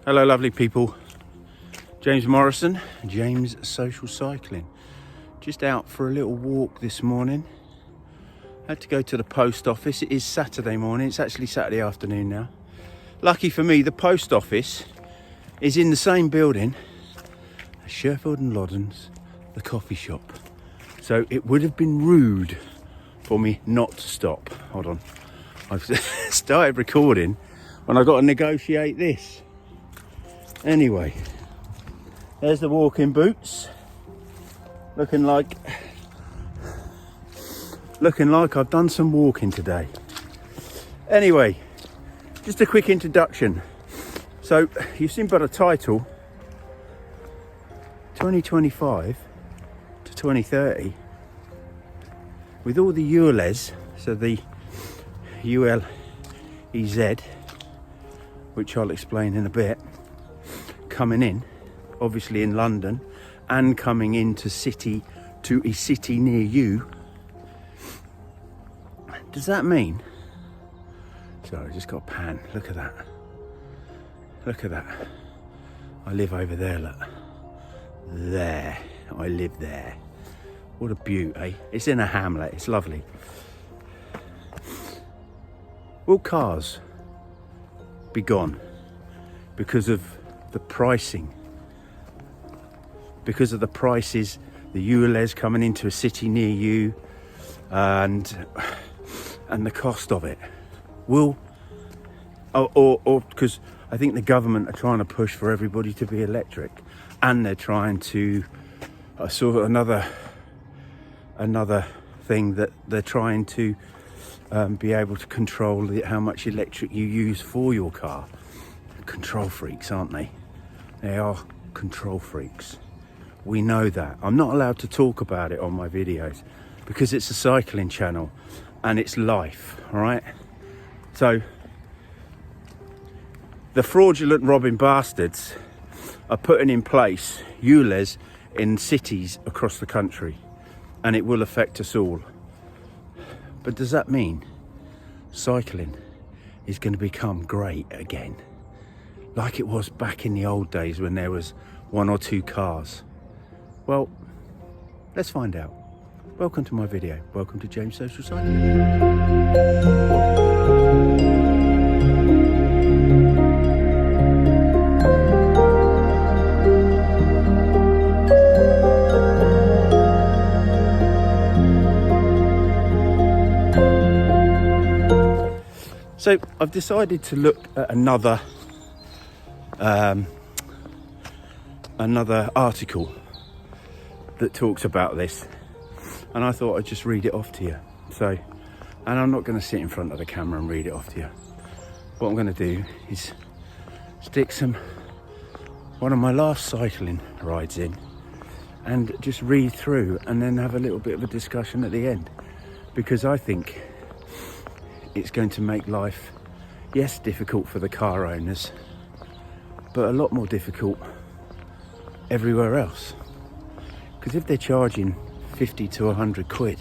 Hello lovely people, James Morrison, James Social Cycling. Just out for a little walk this morning. Had to go to the post office. It is Saturday morning, it's actually Saturday afternoon now. Lucky for me, the post office is in the same building as Sherfield and Loddon's, the coffee shop. So it would have been rude for me not to stop. Hold on, I've started recording when I've got to negotiate this. Anyway, there's the walking boots. Looking like I've done some walking today. Anyway, just a quick introduction. So you've seen by the title, 2025 to 2030, with all the ULEZ, so the ULEZ, which I'll explain in a bit, coming in, obviously in London, and coming into a city near you. Does that mean? Sorry, I just got a pan. Look at that. Look at that. I live over there, look. There. I live there. What a beaut, eh? It's in a hamlet. It's lovely. Will cars be gone because of the pricing? Because of the prices, the ULEZ coming into a city near you, and the cost of it? Will, or because I think the government are trying to push for everybody to be electric, and they're trying to sort of another thing that they're trying to be able to control how much electric you use for your car. Control freaks, aren't they? They are control freaks. We know that. I'm not allowed to talk about it on my videos because it's a cycling channel and it's life, all right? So the fraudulent robbing bastards are putting in place ULEZ in cities across the country, and it will affect us all. But does that mean cycling is going to become great again, like it was back in the old days when there was one or two cars? Well, let's find out. Welcome to my video. Welcome to James Social Cycling. So I've decided to look at another article that talks about this, and I thought I'd just read it off to you. So, and I'm not going to sit in front of the camera and read it off to you. What I'm going to do is stick one of my last cycling rides in and just read through, and then have a little bit of a discussion at the end, because I think it's going to make life, yes, difficult for the car owners, but a lot more difficult everywhere else. Because if they're charging 50 to 100 quid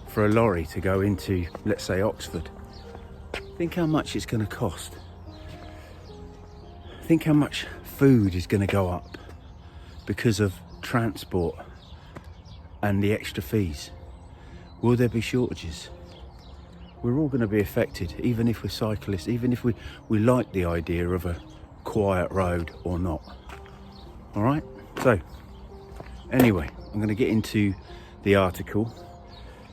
for a lorry to go into, let's say, Oxford, think how much it's going to cost. Think how much food is going to go up because of transport and the extra fees. Will there be shortages? We're all going to be affected, even if we're cyclists, even if we like the idea of a quiet road or not. All right? So, anyway, I'm going to get into the article.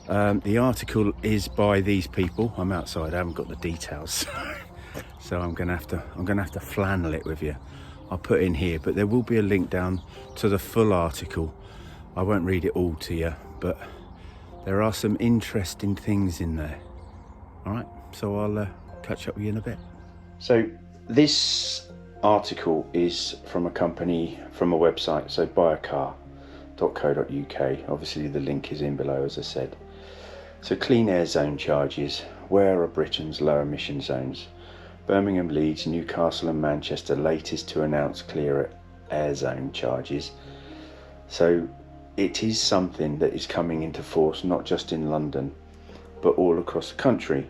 The article is by these people. I'm outside, I haven't got the details. So I'm going to have to flannel it with you. I'll put in here, but there will be a link down to the full article. I won't read it all to you, but there are some interesting things in there. All right, so I'll catch up with you in a bit. So this article is from a company, from a website, so buyacar.co.uk. Obviously the link is in below, as I said. So clean air zone charges. Where are Britain's low emission zones? Birmingham, Leeds, Newcastle and Manchester latest to announce clearer air zone charges. So it is something that is coming into force, not just in London, but all across the country.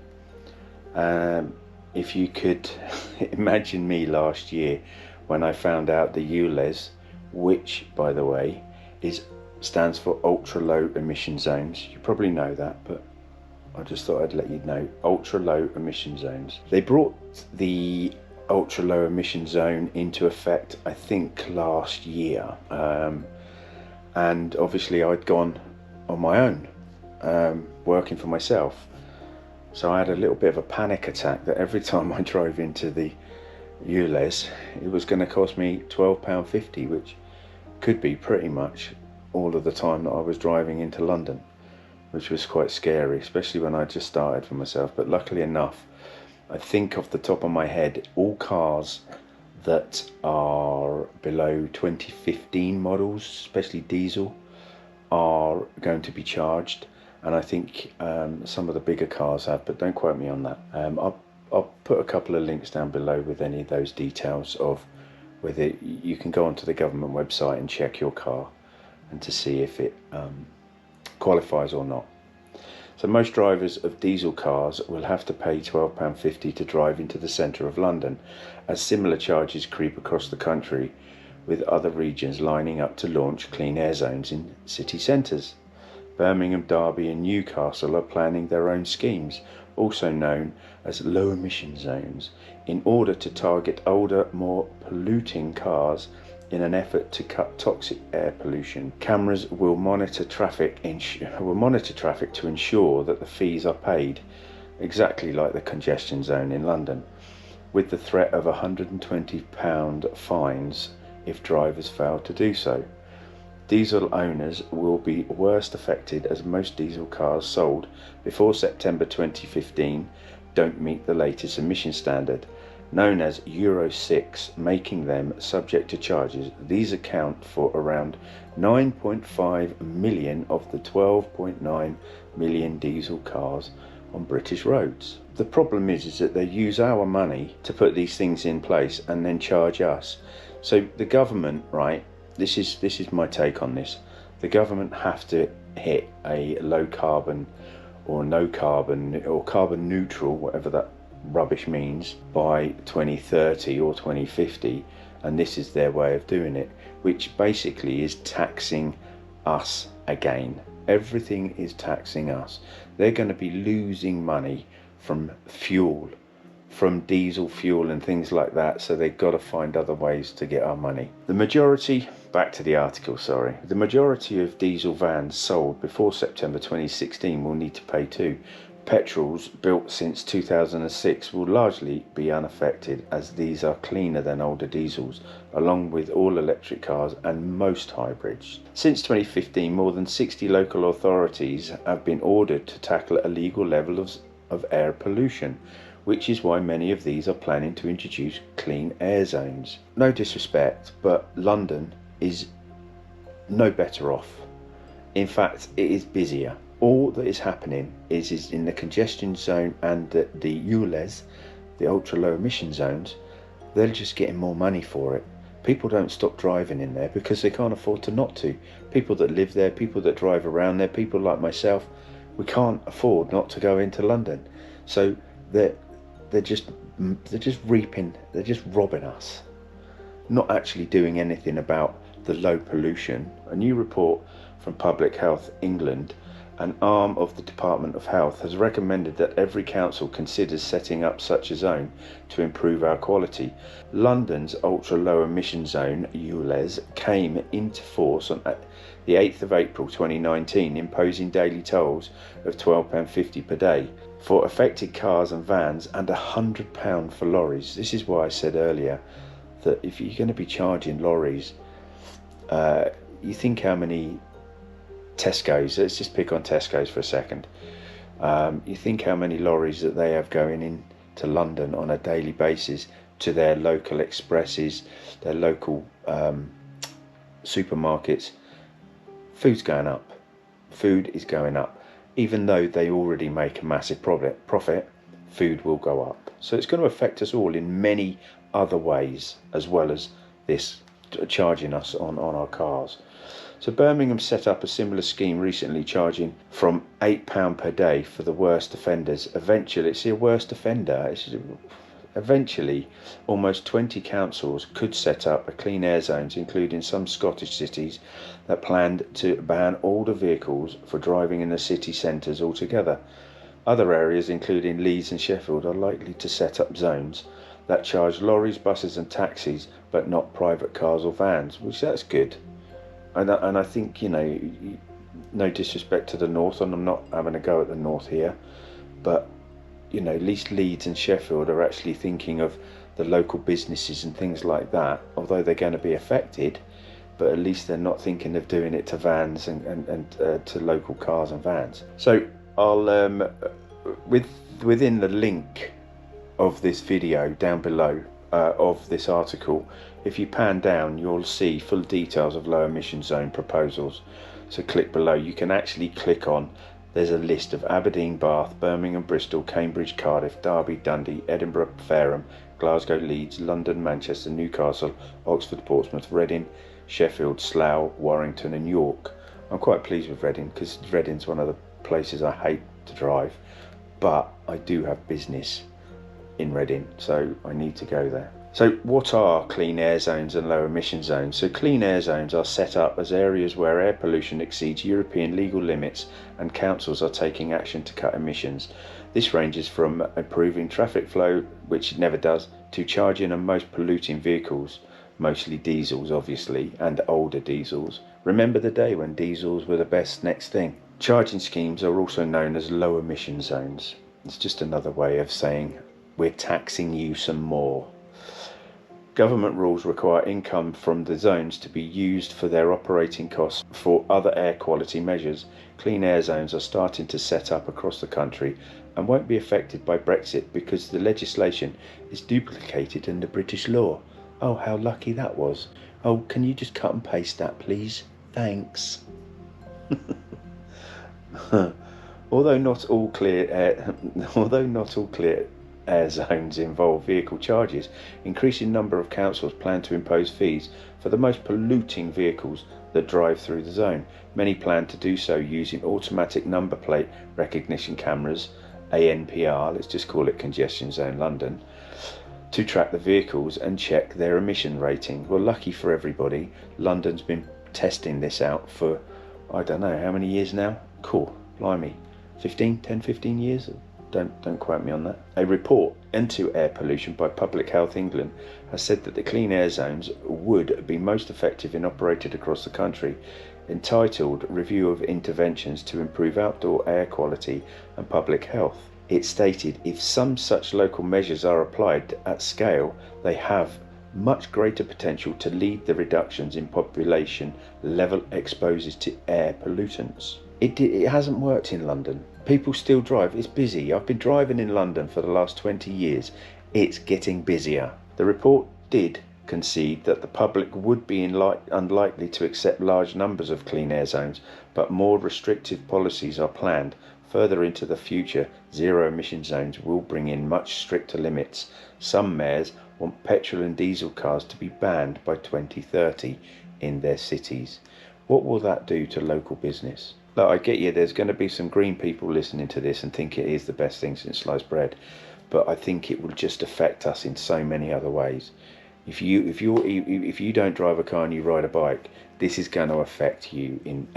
if you could imagine me last year when I found out the ULEZ, which by the way stands for ultra low emission zones. You probably know that, but I just thought I'd let you know, ultra low emission zones. They brought the ultra low emission zone into effect, I think last year, and obviously I'd gone on my own, working for myself. So I had a little bit of a panic attack that every time I drove into the ULEZ, it was going to cost me £12.50, which could be pretty much all of the time that I was driving into London, which was quite scary, especially when I just started for myself. But luckily enough, I think off the top of my head, all cars that are below 2015 models, especially diesel, are going to be charged. And I think some of the bigger cars have, but don't quote me on that. I'll put a couple of links down below with any of those details of whether you can go onto the government website and check your car and to see if it qualifies or not. So most drivers of diesel cars will have to pay £12.50 to drive into the centre of London, as similar charges creep across the country, with other regions lining up to launch clean air zones in city centres. Birmingham, Derby and Newcastle are planning their own schemes, also known as low emission zones, in order to target older, more polluting cars in an effort to cut toxic air pollution. Cameras will monitor traffic to ensure that the fees are paid, exactly like the congestion zone in London, with the threat of £120 fines if drivers fail to do so. Diesel owners will be worst affected, as most diesel cars sold before September 2015 don't meet the latest emission standard, known as Euro 6, making them subject to charges. These account for around 9.5 million of the 12.9 million diesel cars on British roads. The problem is that they use our money to put these things in place and then charge us. So the government, right, this is my take on this. The government have to hit a low carbon or no carbon or carbon neutral, whatever that rubbish means, by 2030 or 2050, and this is their way of doing it, which basically is taxing us again. Everything is taxing us. They're going to be losing money from fuel, from diesel fuel and things like that, so they've got to find other ways to get our money. The majority of diesel vans sold before September 2016 will need to pay too. Petrols built since 2006 will largely be unaffected, as these are cleaner than older diesels, along with all electric cars and most hybrids. Since 2015, more than 60 local authorities have been ordered to tackle illegal levels of air pollution, which is why many of these are planning to introduce clean air zones. No disrespect, but London is no better off. In fact, it is busier. All that is happening is in the congestion zone and the ULEZ, the ultra low emission zones, they're just getting more money for it. People don't stop driving in there because they can't afford to not to. People that live there, people that drive around there, people like myself, we can't afford not to go into London. So they're just robbing us, not actually doing anything about the low pollution. A new report from Public Health England, an arm of the Department of Health, has recommended that every council considers setting up such a zone to improve our quality. London's ultra low emission zone, ULEZ, came into force on the 8th of April 2019, imposing daily tolls of £12.50 per day for affected cars and vans and £100 for lorries. This is why I said earlier that if you're going to be charging lorries, you think how many Tesco's, let's just pick on Tesco's for a second. You think how many lorries that they have going into London on a daily basis to their local expresses, their local supermarkets. Food's going up. Food is going up. Even though they already make a massive profit, food will go up. So it's going to affect us all in many other ways, as well as this charging us on our cars. So Birmingham set up a similar scheme recently, charging from £8 per day for the worst offenders. Eventually, it's a worst offender. Eventually, almost 20 councils could set up a clean air zones, including some Scottish cities that planned to ban older vehicles for driving in the city centres altogether. Other areas, including Leeds and Sheffield, are likely to set up zones that charge lorries, buses and taxis, but not private cars or vans, which that's good. And I think, you know, no disrespect to the north, and I'm not having a go at the north here, but, you know, at least Leeds and Sheffield are actually thinking of the local businesses and things like that, although they're going to be affected, but at least they're not thinking of doing it to vans and to local cars and vans. So I'll, within the link of this video down below of this article, if you pan down, you'll see full details of low emission zone proposals. So click below. You can actually click on, there's a list of Aberdeen, Bath, Birmingham, Bristol, Cambridge, Cardiff, Derby, Dundee, Edinburgh, Fareham, Glasgow, Leeds, London, Manchester, Newcastle, Oxford, Portsmouth, Reading, Sheffield, Slough, Warrington and York. I'm quite pleased with Reading, because Reading's one of the places I hate to drive, but I do have business in Reading, so I need to go there. So what are clean air zones and low emission zones? So clean air zones are set up as areas where air pollution exceeds European legal limits and councils are taking action to cut emissions. This ranges from improving traffic flow, which it never does, to charging on most polluting vehicles, mostly diesels obviously, and older diesels. Remember the day when diesels were the best next thing. Charging schemes are also known as low emission zones. It's just another way of saying we're taxing you some more. Government rules require income from the zones to be used for their operating costs for other air quality measures. Clean air zones are starting to set up across the country and won't be affected by Brexit because the legislation is duplicated in the British law. Oh, how lucky that was. Oh, can you just cut and paste that, please? Thanks. Although not all clear air zones involve vehicle charges, increasing number of councils plan to impose fees for the most polluting vehicles that drive through the zone. Many plan to do so using automatic number plate recognition cameras, ANPR, let's just call it Congestion Zone London, to track the vehicles and check their emission rating. Well, lucky for everybody, London's been testing this out for, I don't know, how many years now? Cool, blimey, 10-15 years? Don't quote me on that. A report into air pollution by Public Health England has said that the clean air zones would be most effective in operated across the country. Entitled Review of Interventions to Improve Outdoor Air Quality and Public Health, it stated if some such local measures are applied at scale, they have much greater potential to lead the reductions in population level exposures to air pollutants. It hasn't worked in London. People still drive. It's busy. I've been driving in London for the last 20 years. It's getting busier. The report did concede that the public would be unlikely to accept large numbers of clean air zones, but more restrictive policies are planned. Further into the future, zero emission zones will bring in much stricter limits. Some mayors want petrol and diesel cars to be banned by 2030 in their cities. What will that do to local business? Look, I get you, there's going to be some green people listening to this and think it is the best thing since sliced bread, but I think it will just affect us in so many other ways. If you don't drive a car and you ride a bike, this is going to affect you in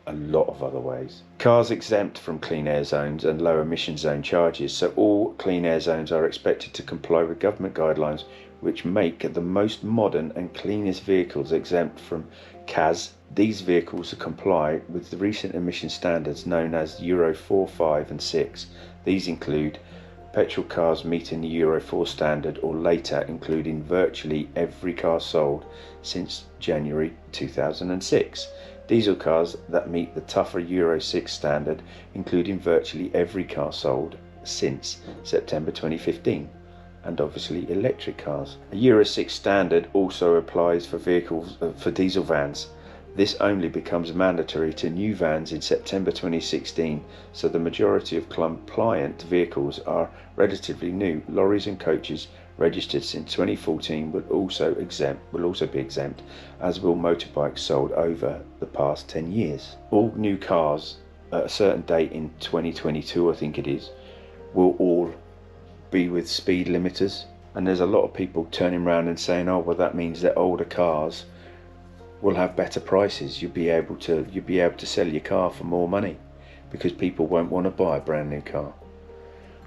a lot of other ways. Cars exempt from clean air zones and low emission zone charges, so all clean air zones are expected to comply with government guidelines which make the most modern and cleanest vehicles exempt from CAS. These vehicles comply with the recent emission standards known as Euro 4, 5 and 6. These include petrol cars meeting the Euro 4 standard or later, including virtually every car sold since January 2006. Diesel cars that meet the tougher Euro 6 standard, including virtually every car sold since September 2015. And obviously electric cars. A Euro 6 standard also applies for vehicles for diesel vans. This only becomes mandatory to new vans in September 2016, so the majority of compliant vehicles are relatively new. Lorries and coaches registered since 2014 will also be exempt, as will motorbikes sold over the past 10 years. All new cars at a certain date in 2022, I think it is, will all be with speed limiters. And there's a lot of people turning around and saying, oh well, that means that older cars will have better prices. You'll be able to sell your car for more money because people won't want to buy a brand new car.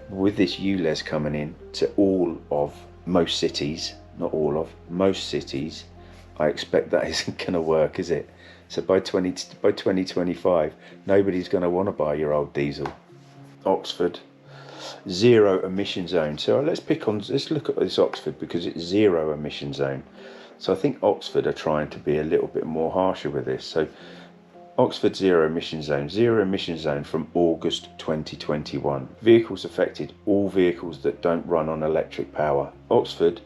With this ULEZ coming in to most cities, not all of, most cities, I expect that isn't going to work, is it? So by 2025, nobody's going to want to buy your old diesel. Oxford, zero emission zone. So let's look at this Oxford, because it's zero emission zone. So I think Oxford are trying to be a little bit more harsher with this. So Oxford zero emission zone from August 2021. Vehicles affected, all vehicles that don't run on electric power. Oxford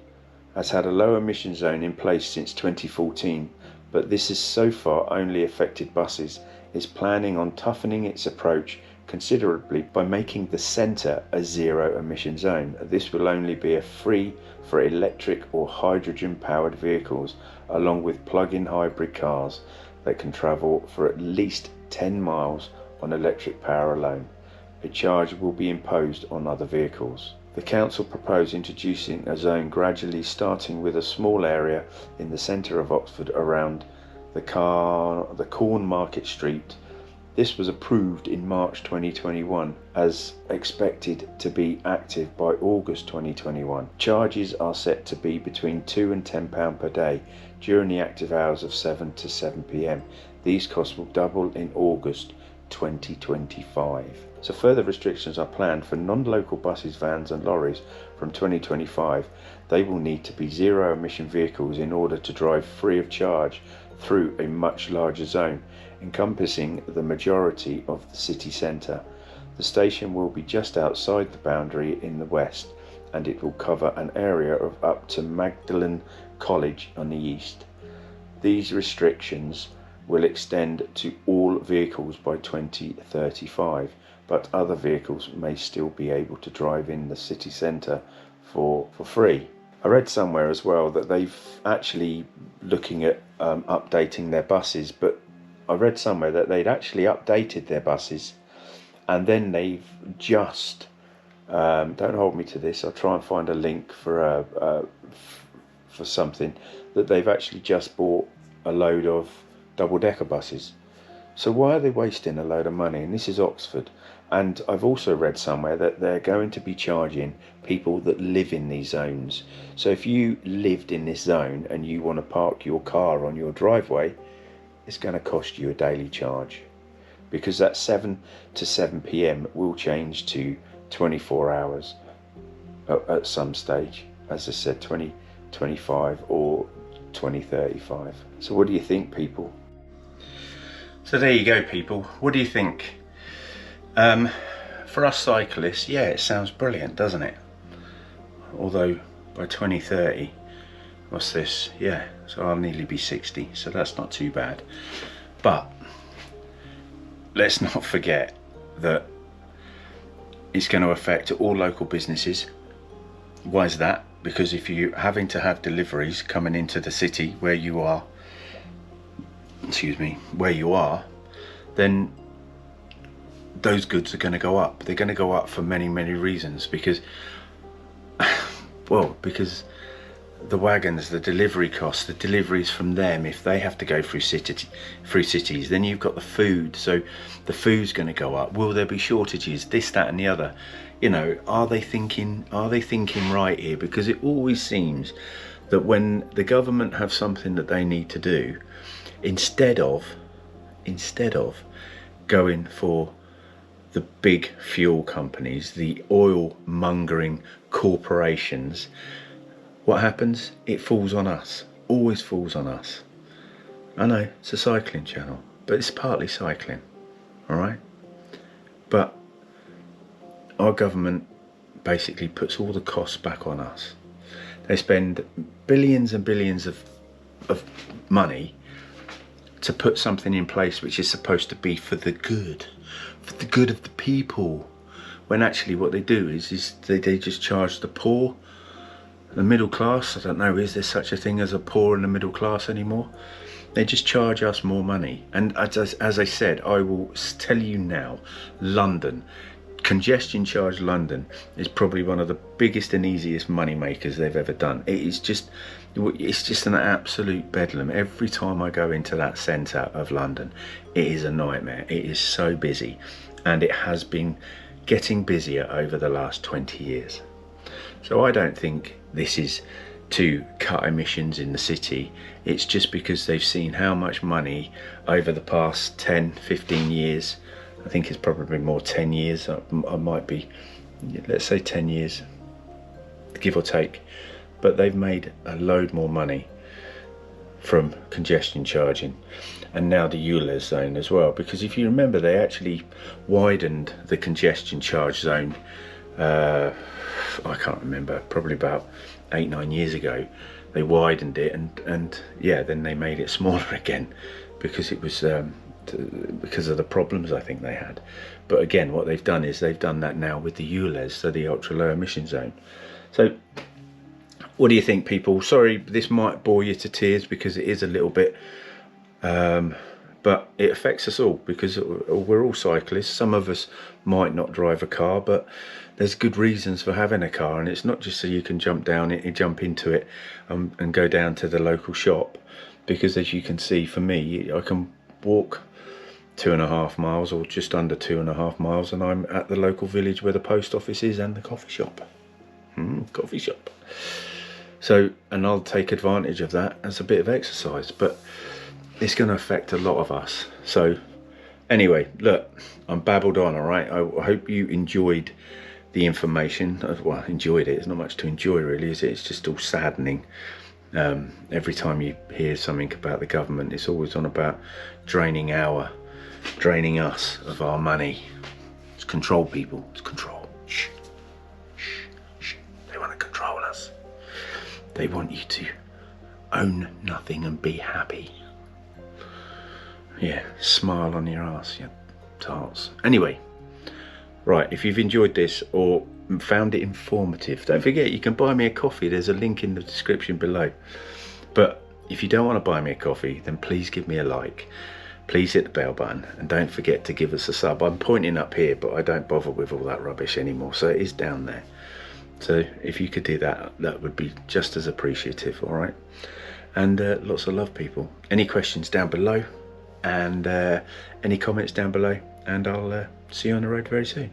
has had a low emission zone in place since 2014, but this has so far only affected buses. It's planning on toughening its approach considerably by making the centre a zero emission zone. This will only be free for electric or hydrogen powered vehicles, along with plug-in hybrid cars that can travel for at least 10 miles on electric power alone. A charge will be imposed on other vehicles. The council proposed introducing a zone gradually, starting with a small area in the centre of Oxford around the Corn Market Street. This was approved in March 2021, as expected to be active by August 2021. Charges are set to be between £2 and £10 per day during the active hours of 7 to 7 p.m. These costs will double in August 2025. So further restrictions are planned for non-local buses, vans and lorries from 2025. They will need to be zero emission vehicles in order to drive free of charge through a much larger zone, encompassing the majority of the city centre. The station will be just outside the boundary in the west, and it will cover an area of up to Magdalen College on the east. These restrictions will extend to all vehicles by 2035, but other vehicles may still be able to drive in the city centre for free. I read somewhere as well that they've actually looking at updating their buses, but I read somewhere that they'd actually updated their buses, and then they've just don't hold me to this, I'll try and find a link for something, that they've actually just bought a load of double-decker buses. So why are they wasting a load of money? And this is Oxford. And I've also read somewhere that they're going to be charging people that live in these zones. So if you lived in this zone and you want to park your car on your driveway, it's going to cost you a daily charge, because that 7 to 7 p.m. will change to 24 hours at some stage, as I said, 2025 or 2035. So what do you think, people? So there you go, people. What do you think? For us cyclists, yeah, it sounds brilliant, doesn't it? Although by 2030, what's this? Yeah, so I'll nearly be 60, so that's not too bad. But let's not forget that it's going to affect all local businesses. Why is that? Because if you're having to have deliveries coming into the city where you are, then those goods are going to go up. They're going to go up for many reasons, because because the wagons, the delivery costs, the deliveries from them, if they have to go through cities, then you've got the food, so the food's going to go up. Will there be shortages? This, that and the other. You know, are they thinking right here? Because it always seems that when the government have something that they need to do, instead of going for the big fuel companies, the oil mongering corporations, what happens? It falls on us. Always falls on us. I know it's a cycling channel, but it's partly cycling, all right? But our government basically puts all the costs back on us. They spend billions and billions of money to put something in place which is supposed to be for the good of the people, when actually what they do is they just charge the poor The middle class, I don't know, is there such a thing as a poor and a middle class anymore? They just charge us more money. And as I said, I will tell you now, London, congestion charge London is probably one of the biggest and easiest money makers they've ever done. It's just an absolute bedlam. Every time I go into that centre of London, it is a nightmare. It is so busy, and it has been getting busier over the last 20 years. So I don't think this is to cut emissions in the city. It's just because they've seen how much money over the past 10, 15 years, I think it's probably more 10 years, I might be, let's say 10 years, give or take, but they've made a load more money from congestion charging, and now the ULEZ zone as well, because if you remember, they actually widened the congestion charge zone, I can't remember, probably about 8-9 years ago. They widened it, and yeah, then they made it smaller again because it was because of the problems I think they had. But again, what they've done is they've done that now with the ULEZ, so the ultra low emission zone. So what do you think, people? Sorry, this might bore you to tears because it is a little bit, but it affects us all because we're all cyclists. Some of us might not drive a car, but there's good reasons for having a car, and it's not just so you can jump down it, jump into it, and go down to the local shop. Because as you can see, for me, I can walk 2.5 miles or just under 2.5 miles, and I'm at the local village where the post office is and the coffee shop. Coffee shop. So, and I'll take advantage of that as a bit of exercise, but it's going to affect a lot of us. So anyway, look, I'm babbled on, all right? I hope you enjoyed the information. Well, enjoyed it. There's not much to enjoy really, is it? It's just all saddening. Every time you hear something about the government, it's always on about draining us of our money. It's control, people. It's control. Shh. They want to control us. They want you to own nothing and be happy. Yeah, smile on your ass, you tarts. Anyway, right, if you've enjoyed this or found it informative, don't forget you can buy me a coffee. There's a link in the description below. But if you don't want to buy me a coffee, then please give me a like. Please hit the bell button, and don't forget to give us a sub. I'm pointing up here, but I don't bother with all that rubbish anymore, so it is down there. So if you could do that, that would be just as appreciative, all right? And lots of love, people. Any questions down below, and any comments down below, and I'll see you on the road very soon.